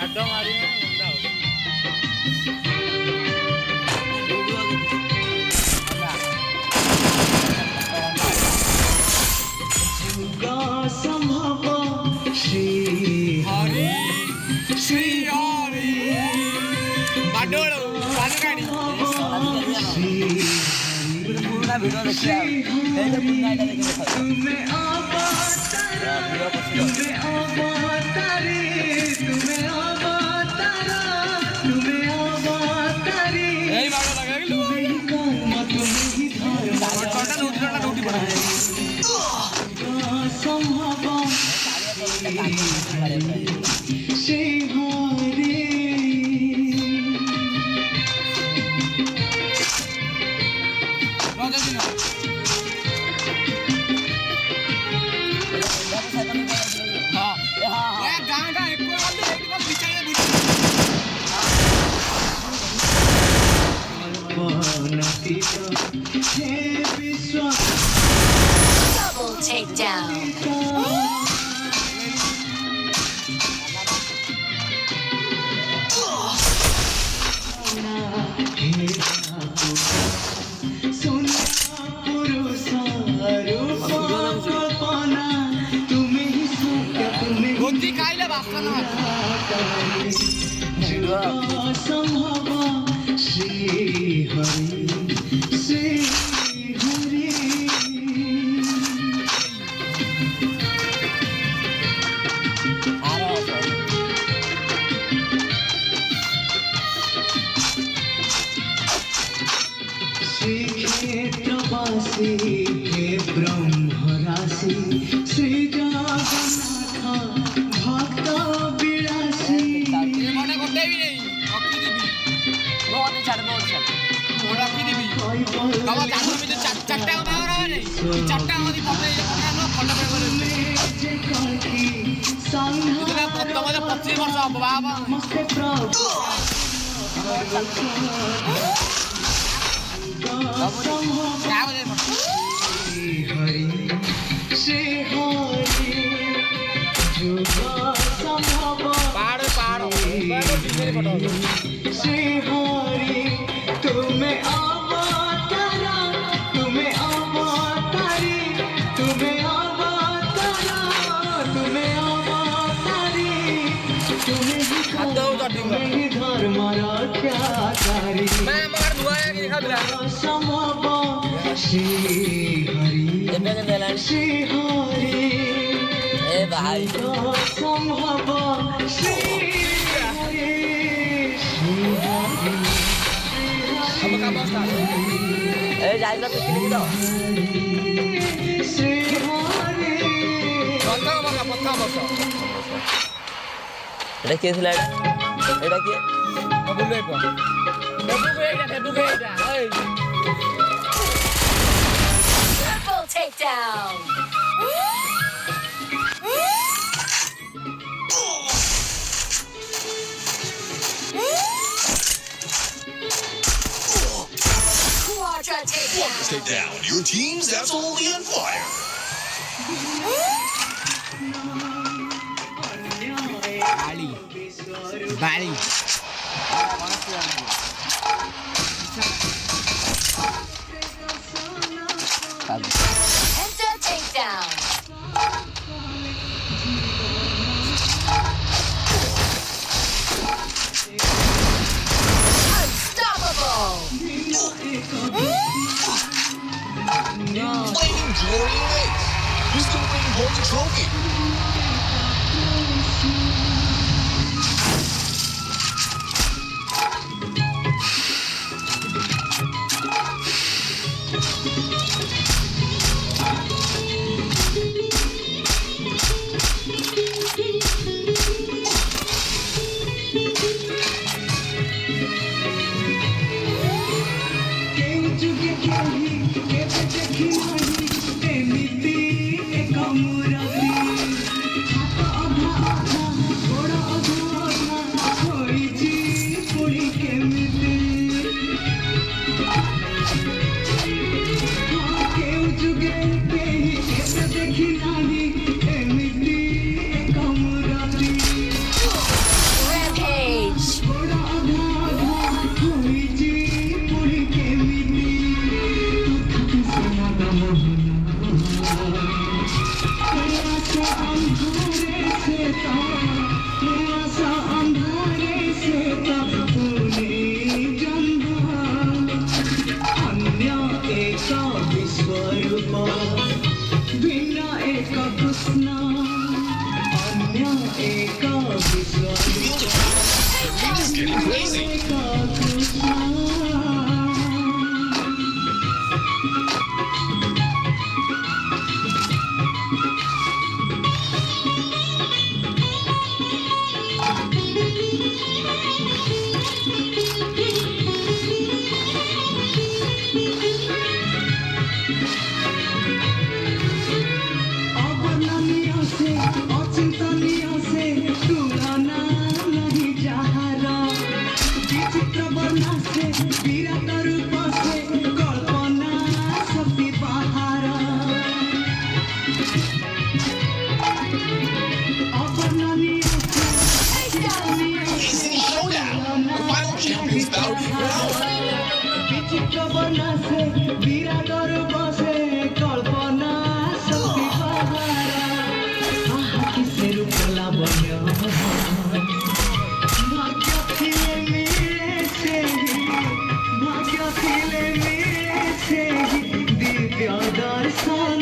ଆଡ ମାରିବେ ମୁଣ୍ଡା ହବ। ସମ୍ଭବ ଶ୍ରୀ ହରି ଶ୍ରୀ ହରି ବାଡୋଳ ବାଲଗାଡି ପୁରୁଣା ଭିଡିଓ ଦେଖିବା ପୁରୁଣା ଏଇଟା ଦେଖିବା ତୁମେ ଅବତାର ତୁମେ ଅବତାରୀ ତୁମେ ଅବତାର ତୁମେ ଅବତାରୀ ଏଇ ବାଡ ଲଗାଇଲୁ ତୁମେ ହିଁ କର୍ମ ତୁମେ ହିଁ ଧର୍ମ ଦଉଟି ପଡା ସମ୍ଭବ সেই হরে ରଜ ଦିନ ହଁ ଏ ଗାଁ ଗାଁ ଏକ ଗଲେ ଏଇଠି କଣ ବିଚାରେ ବୁଝି ବନତୀତ ହେ ବିଶ୍ୱ Double takedown. ଭୋଜି ଖାଇଲେ ବାସନ সম্ভব শ্রী হরি শ্রী হরি শ্রীক্ষেত্রবাসী হে ব্রহ্মরাশি শ্রী জগন্নাথ ভক্ত বিলাসী ମନେ ଗୋଟେବି ନେଇ ରଖିଦେବି ରଖିଦେବି ତମ ଜାଣୁ ଭିତରେ ଚାରିଟା ବାହାଘର ହବ ନାଇଁ ଚାରିଟା ମତେ ତମେ ଫଟୋ ତମେ 25 ବର୍ଷ ହବ ବାବା হরি শ্রী হরি যুগ সম্ভব ପାହାଡ଼ ପାହାଡ଼ শ্রী হরি তুমি অবতার তুমি অবতারি তুমি অবতার তুমি অবতারি তুমি হি ধর্ম রক্ষাকারী সম্ভব শ্রী হরি শ্রী হরি এ ভাই সম্ভব শ্রী হরি শ্রী হরি এই যাইলো তো কিনি তো শ্রী হরি ପ୍ରଥମ ବର୍ଷ এটা কে ছিল এটা কে ବୁଲୁ ଏଇଟା ଏଇ Triple takedown. Quadra takedown. Take down. Your team's absolutely on fire. Bali Bali Enter takedown. Unstoppable. Flaming Glory Race. Who's going to bring home the trophy? কেউ যুগে কেহি কেবে দেখি নাহি এমিতি এক মুরাতি হাত অধা অধা গোড় অধা অধা হইছি পুরি কেমিতি কেউ যুগে কেহি কেবে দেখি নাহি এমিতি এক মুরাতি It's getting crazy. KC Showdown. The final champions battle round. ভাগ্য ছিলে মিলেছে দিব্য দর্শন